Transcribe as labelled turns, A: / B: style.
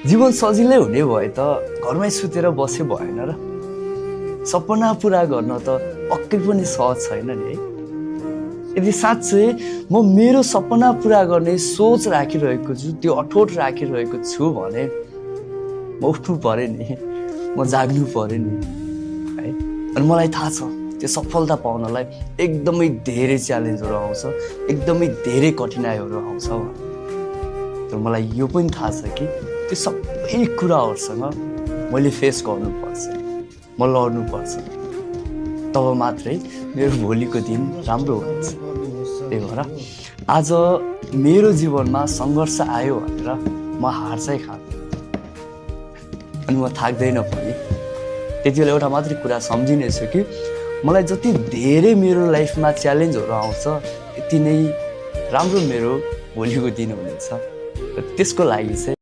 A: जीवन सजिलै हुने भए त घरमै सुतेर बसे भएन र। सपना पुरा गर्न त पक्कै पनि सहज छैन नि है। यदि साँच्चै म मेरो सपना पुरा गर्ने सोच राखिरहेको छु, त्यो अठोट राखिरहेको छु भने म उठ्नु पर्यो नि, म जाग्नु पर्यो नि है। अनि मलाई थाहा छ त्यो सफलता पाउनलाई एकदमै धेरै च्यालेन्जहरू आउँछ, एकदमै धेरै कठिनाइहरू आउँछ भने। तर मलाई यो पनि थाहा छ कि त्यो सबै कुराहरूसँग मैले फेस गर्नुपर्छ, म लड्नुपर्छ, तब मात्रै मेरो भोलिको दिन राम्रो हुनेछ। त्यही भएर आज मेरो जीवनमा सङ्घर्ष आयो भनेर म हार चाहिँ खाँदैन अनि म थाक्दैन पनि। त्यति बेला एउटा मात्रै कुरा सम्झिनेछु कि मलाई जति धेरै मेरो लाइफमा च्यालेन्जहरू आउँछ त्यति नै राम्रो मेरो भोलिको दिन हुनेछ। र त्यसको लागि चाहिँ